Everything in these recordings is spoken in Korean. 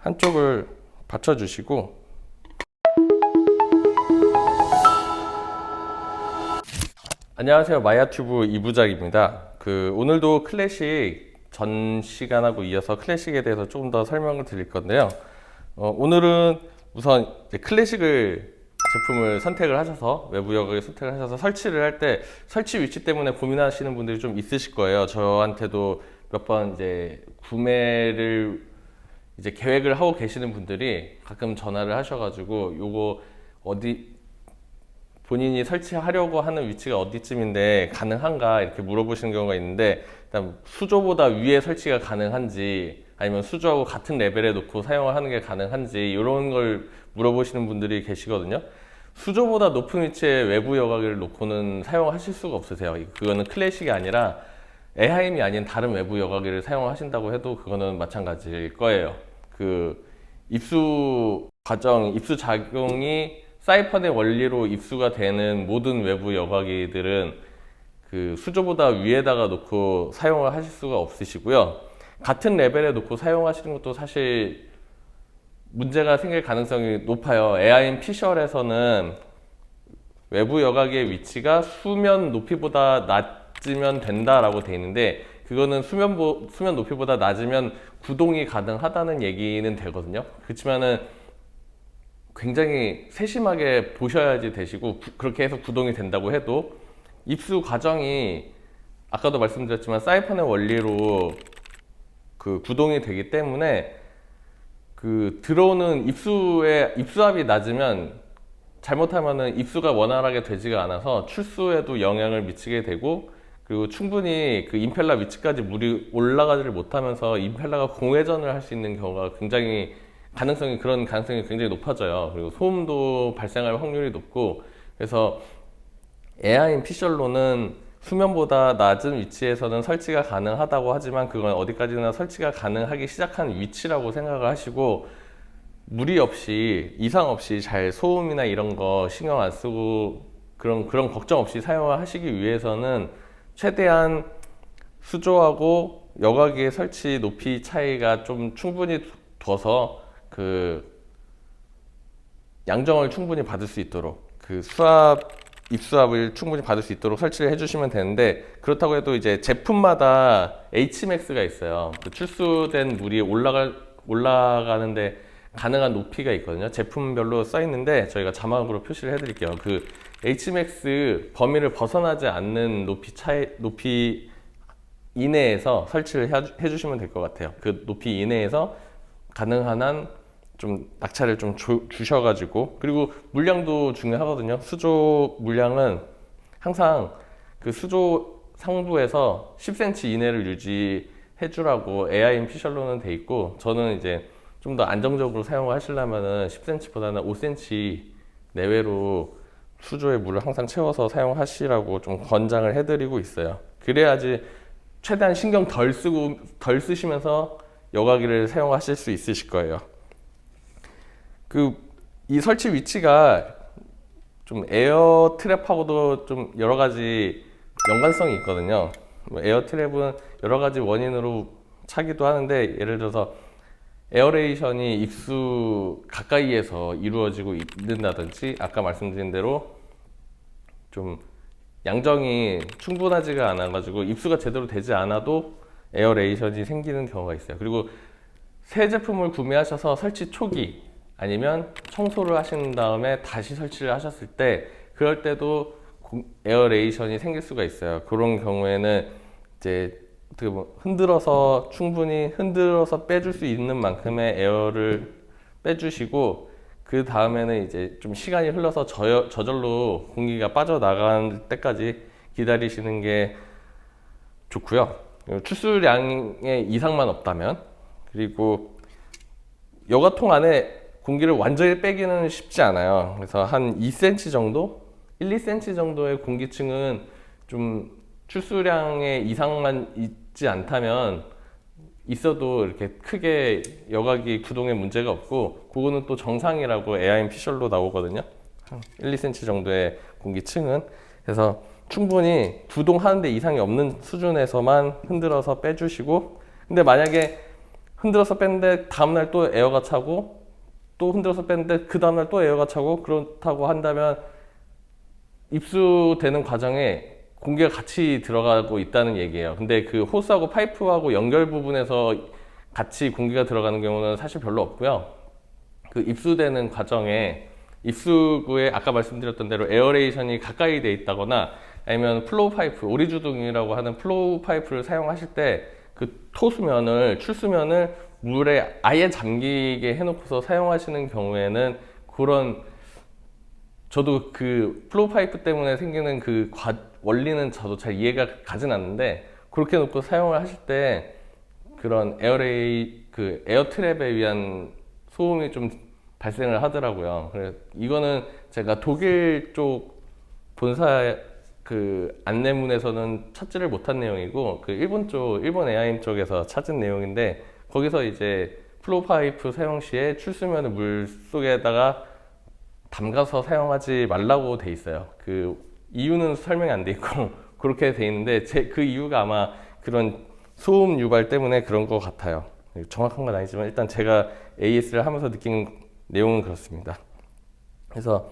한쪽을 받쳐주시고, 안녕하세요, 마야튜브 이부작입니다. 오늘도 클래식 전 시간하고 이어서 클래식에 대해서 조금 더 설명을 드릴 건데요. 오늘은 우선 이제 클래식을 제품을 선택을 하셔서, 외부 여각을 선택을 하셔서 설치를 할 때 설치 위치 때문에 고민하시는 분들이 좀 있으실 거예요. 저한테도 몇 번 이제 구매를 이제 계획을 하고 계시는 분들이 가끔 전화를 하셔가지고, 요거 어디 본인이 설치하려고 하는 위치가 어디쯤인데 가능한가 이렇게 물어보시는 경우가 있는데, 일단 수조보다 위에 설치가 가능한지, 아니면 수조하고 같은 레벨에 놓고 사용을 하는 게 가능한지, 이런 걸 물어보시는 분들이 계시거든요. 수조보다 높은 위치에 외부 여과기를 놓고는 사용하실 수가 없으세요. 그거는 클래식이 아니라 에하임이 아닌 다른 외부 여과기를 사용하신다고 해도 그거는 마찬가지일 거예요. 입수 과정, 입수 작용이 사이펀의 원리로 입수가 되는 모든 외부 여과기들은 수조보다 위에다가 놓고 사용을 하실 수가 없으시고요. 같은 레벨에 놓고 사용하시는 것도 사실 문제가 생길 가능성이 높아요. 에하임 피셜에서는 외부 여과기의 위치가 수면 높이보다 낮으면 된다라고 되어 있는데, 그거는 수면 높이보다 낮으면 구동이 가능하다는 얘기는 되거든요. 그렇지만은 굉장히 세심하게 보셔야지 되시고, 그렇게 해서 구동이 된다고 해도 입수 과정이 아까도 말씀드렸지만 사이펀의 원리로 구동이 되기 때문에 들어오는 입수압이 낮으면, 잘못하면은 입수가 원활하게 되지가 않아서 출수에도 영향을 미치게 되고, 그리고 충분히 임펠러 위치까지 물이 올라가지를 못하면서 임펠러가 공회전을 할 수 있는 경우가 그런 가능성이 굉장히 높아져요. 그리고 소음도 발생할 확률이 높고, 그래서 에하임 피셜로는 수면보다 낮은 위치에서는 설치가 가능하다고 하지만, 그건 어디까지나 설치가 가능하기 시작한 위치라고 생각을 하시고, 무리 없이, 이상 없이 잘 소음이나 이런 거 신경 안 쓰고 그런 걱정 없이 사용을 하시기 위해서는 최대한 수조하고 여과기의 설치 높이 차이가 좀 충분히 둬서 양정을 충분히 받을 수 있도록, 입수압을 충분히 받을 수 있도록 설치를 해주시면 되는데, 그렇다고 해도 이제 제품마다 Hmax가 있어요. 출수된 물이 올라가는데 가능한 높이가 있거든요. 제품별로 써 있는데 저희가 자막으로 표시를 해드릴게요. Hmax 범위를 벗어나지 않는 높이 이내에서 설치를 해주시면 될 것 같아요. 그 높이 이내에서 가능한 한 좀 낙차를 좀 주셔가지고, 그리고 물량도 중요하거든요. 수조 물량은 항상 수조 상부에서 10cm 이내를 유지해 주라고 에하임 피셜로는 돼 있고, 저는 이제 좀 더 안정적으로 사용을 하시려면은 10cm보다는 5cm 내외로 수조에 물을 항상 채워서 사용하시라고 좀 권장을 해드리고 있어요. 그래야지 최대한 신경 덜 쓰시면서 여과기를 사용하실 수 있으실 거예요. 이 설치 위치가 좀 에어 트랩하고도 좀 여러 가지 연관성이 있거든요. 에어 트랩은 여러 가지 원인으로 차기도 하는데, 예를 들어서 에어레이션이 입수 가까이에서 이루어지고 있는다든지, 아까 말씀드린 대로 좀 양정이 충분하지가 않아 가지고 입수가 제대로 되지 않아도 에어레이션이 생기는 경우가 있어요. 그리고 새 제품을 구매하셔서 설치 초기 아니면 청소를 하신 다음에 다시 설치를 하셨을 때, 그럴 때도 에어레이션이 생길 수가 있어요. 그런 경우에는 이제 충분히 흔들어서 빼줄 수 있는 만큼의 에어를 빼주시고, 그 다음에는 이제 좀 시간이 흘러서 저절로 공기가 빠져나갈 때까지 기다리시는 게 좋고요. 출수량의 이상만 없다면. 그리고 여과통 안에 공기를 완전히 빼기는 쉽지 않아요. 그래서 한 2cm 정도? 1, 2cm 정도의 공기층은 좀 출수량의 이상만 있지 않다면, 있어도 이렇게 크게 여과기 구동에 문제가 없고, 그거는 또 정상이라고 에하임 피셜로 나오거든요. 한 1, 2cm 정도의 공기층은. 그래서 충분히 구동하는데 이상이 없는 수준에서만 흔들어서 빼주시고, 근데 만약에 흔들어서 뺐는데 다음날 또 에어가 차고, 또 흔들어서 뺐는데 그 다음날 또 에어가 차고, 그렇다고 한다면 입수되는 과정에 공기가 같이 들어가고 있다는 얘기예요. 근데 그 호스하고 파이프하고 연결 부분에서 같이 공기가 들어가는 경우는 사실 별로 없고요. 그 입수되는 과정에 입수구에 아까 말씀드렸던 대로 에어레이션이 가까이 돼 있다거나 아니면 플로우 파이프, 오리주둥이라고 하는 플로우 파이프를 사용하실 때 그 토수면을, 출수면을 물에 아예 잠기게 해놓고서 사용하시는 경우에는 그런, 저도 그 플로우 파이프 때문에 생기는 그 원리는 저도 잘 이해가 가진 않는데, 그렇게 놓고 사용을 하실 때 그런 그 에어 트랩에 의한 소음이 좀 발생을 하더라고요. 그래서 이거는 제가 독일 쪽 본사 그 안내문에서는 찾지를 못한 내용이고, 그 일본 에어임 쪽에서 찾은 내용인데, 거기서 이제 플로우 파이프 사용 시에 출수면을 물 속에다가 담가서 사용하지 말라고 돼 있어요. 그 이유는 설명이 안 돼 있고 그렇게 돼 있는데, 그 이유가 아마 그런 소음 유발 때문에 그런 것 같아요. 정확한 건 아니지만 일단 제가 AS를 하면서 느낀 내용은 그렇습니다. 그래서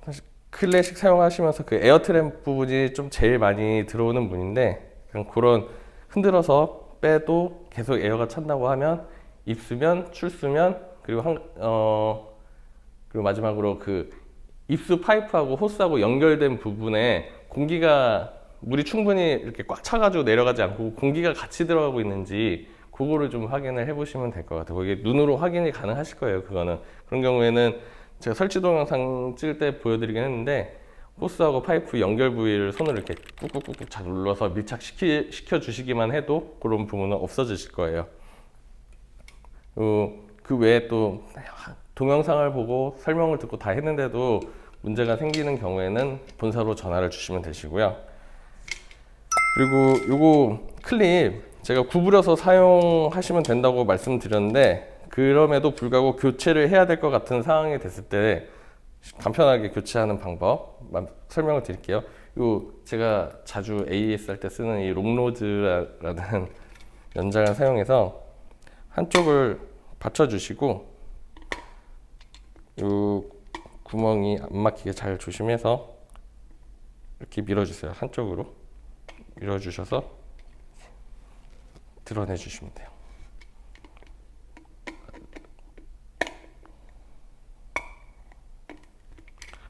사실 클래식 사용하시면서 그 에어트램 부분이 좀 제일 많이 들어오는 분인데, 그런 흔들어서 빼도 계속 에어가 찬다고 하면 입수면, 출수면, 그리고 그리고 마지막으로 그 입수 파이프하고 호스하고 연결된 부분에 물이 충분히 이렇게 꽉 차가지고 내려가지 않고 공기가 같이 들어가고 있는지 그거를 좀 확인을 해보시면 될 것 같아요. 이게 눈으로 확인이 가능하실 거예요. 그거는. 그런 경우에는 제가 설치 동영상 찍을 때 보여드리긴 했는데, 호스하고 파이프 연결 부위를 손으로 이렇게 꾹꾹꾹꾹 잘 눌러서 밀착시켜 주시기만 해도 그런 부분은 없어지실 거예요. 그 외에 또 동영상을 보고 설명을 듣고 다 했는데도 문제가 생기는 경우에는 본사로 전화를 주시면 되시고요. 그리고 요거 클립 제가 구부려서 사용하시면 된다고 말씀드렸는데, 그럼에도 불구하고 교체를 해야 될 것 같은 상황이 됐을 때 간편하게 교체하는 방법 설명을 드릴게요. 제가 자주 AES 할 때 쓰는 이 롱로즈라는 연장을 사용해서 한쪽을 받쳐주시고, 이 구멍이 안 막히게 잘 조심해서 이렇게 밀어주세요. 한쪽으로 밀어주셔서 드러내 주시면 돼요.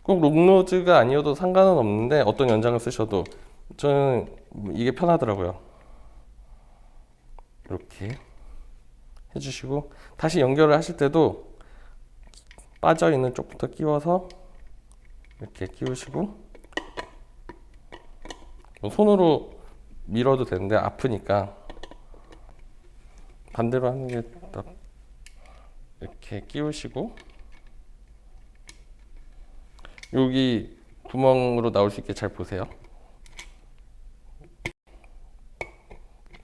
꼭 롱로즈가 아니어도 상관은 없는데 어떤 연장을 쓰셔도 저는 이게 편하더라고요. 이렇게 해주시고, 다시 연결을 하실 때도 빠져있는 쪽부터 끼워서 이렇게 끼우시고, 손으로 밀어도 되는데 아프니까 반대로 하는 게 더, 이렇게 끼우시고 여기 구멍으로 나올 수 있게 잘 보세요.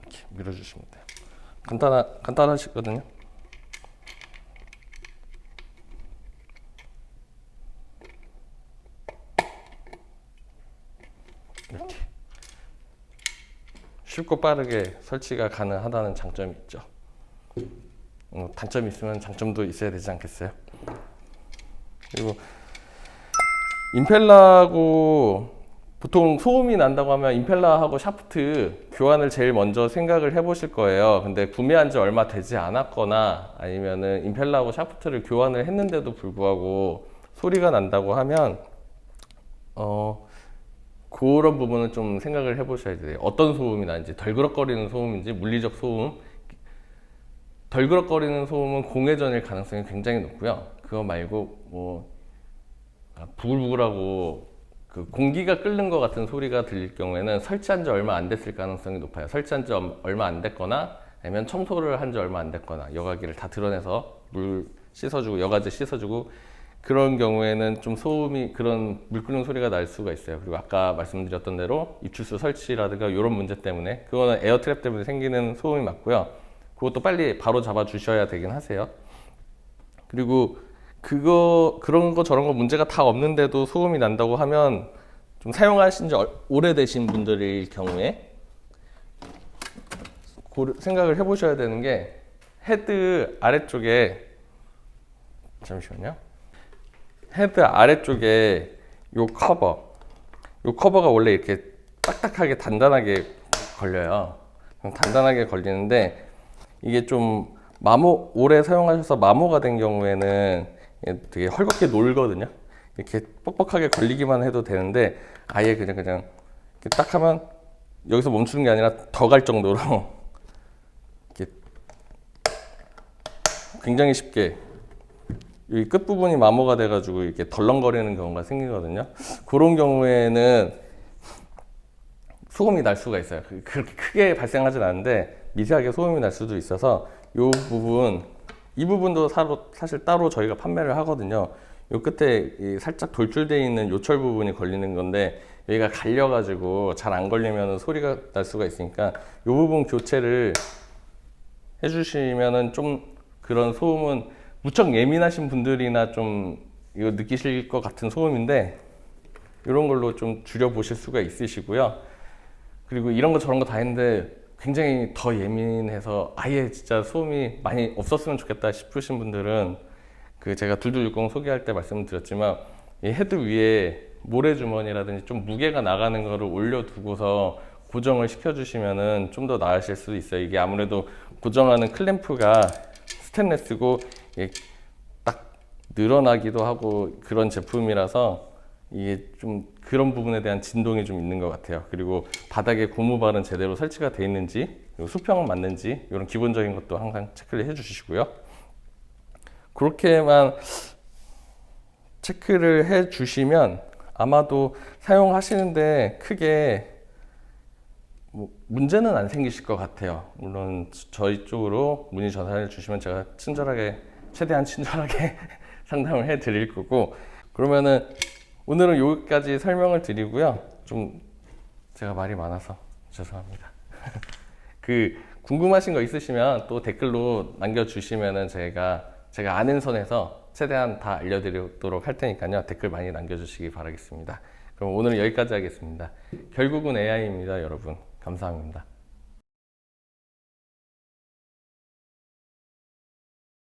이렇게 밀어주시면 돼요. 간단하시거든요. 이렇게 쉽고 빠르게 설치가 가능하다는 장점이 있죠. 단점이 있으면 장점도 있어야 되지 않겠어요? 그리고 임펠러하고 보통 소음이 난다고 하면 임펠러하고 샤프트 교환을 제일 먼저 생각을 해보실 거예요. 근데 구매한 지 얼마 되지 않았거나 아니면은 임펠러하고 샤프트를 교환을 했는데도 불구하고 소리가 난다고 하면 그런 부분은 좀 생각을 해보셔야 돼요. 어떤 소음이 나는지, 덜그럭거리는 소음인지, 물리적 소음. 덜그럭거리는 소음은 공회전일 가능성이 굉장히 높고요. 그거 말고 부글부글하고 그 공기가 끓는 것 같은 소리가 들릴 경우에는 설치한 지 얼마 안 됐을 가능성이 높아요. 설치한 지 얼마 안 됐거나 아니면 청소를 한 지 얼마 안 됐거나 여과기를 다 드러내서 물 씻어주고 여과제 씻어주고 그런 경우에는 좀 소음이, 그런 물 끓는 소리가 날 수가 있어요. 그리고 아까 말씀드렸던 대로 입출수 설치라든가 이런 문제 때문에, 그거는 에어트랩 때문에 생기는 소음이 맞고요. 그것도 빨리 바로 잡아 주셔야 되긴 하세요. 그리고 그런 거 저런 거 문제가 다 없는데도 소음이 난다고 하면 좀 사용하신 지 오래되신 분들일 경우에 생각을 해보셔야 되는 게, 헤드 아래쪽에 잠시만요. 헤드 아래쪽에 요 커버가 원래 이렇게 딱딱하게 단단하게 걸려요. 단단하게 걸리는데 이게 좀 오래 사용하셔서 마모가 된 경우에는 되게 헐겁게 놀거든요. 이렇게 뻑뻑하게 걸리기만 해도 되는데 아예 그냥 이렇게 딱 하면 여기서 멈추는 게 아니라 더 갈 정도로 이렇게 굉장히 쉽게 이 끝부분이 마모가 돼가지고 이렇게 덜렁거리는 경우가 생기거든요. 그런 경우에는 소음이 날 수가 있어요. 그렇게 크게 발생하진 않는데 미세하게 소음이 날 수도 있어서 이 부분도 사실 따로 저희가 판매를 하거든요. 요 끝에 살짝 돌출되어 있는 요철 부분이 걸리는 건데 여기가 갈려가지고 잘 안 걸리면 소리가 날 수가 있으니까 요 부분 교체를 해주시면은 좀 그런 소음은 무척 예민하신 분들이나 좀 이거 느끼실 것 같은 소음인데 이런 걸로 좀 줄여 보실 수가 있으시고요. 그리고 이런 거 저런 거 다 했는데 굉장히 더 예민해서 아예 진짜 소음이 많이 없었으면 좋겠다 싶으신 분들은 그 제가 2260 소개할 때 말씀드렸지만 이 헤드 위에 모래주머니라든지 좀 무게가 나가는 거를 올려두고서 고정을 시켜주시면은 좀 더 나으실 수도 있어요. 이게 아무래도 고정하는 클램프가 스테인레스고 딱 늘어나기도 하고 그런 제품이라서 이게 좀 그런 부분에 대한 진동이 좀 있는 것 같아요. 그리고 바닥에 고무발은 제대로 설치가 되어 있는지, 그리고 수평은 맞는지 이런 기본적인 것도 항상 체크를 해 주시고요. 그렇게만 체크를 해 주시면 아마도 사용하시는데 크게 문제는 안 생기실 것 같아요. 물론 저희 쪽으로 문의 전화를 주시면 제가 최대한 친절하게 상담을 해 드릴 거고, 그러면은 오늘은 여기까지 설명을 드리고요. 좀 제가 말이 많아서 죄송합니다. 궁금하신 거 있으시면 또 댓글로 남겨주시면은 제가 아는 선에서 최대한 다 알려드리도록 할 테니까요. 댓글 많이 남겨주시기 바라겠습니다. 그럼 오늘은 여기까지 하겠습니다. 결국은 AI입니다, 여러분. 감사합니다.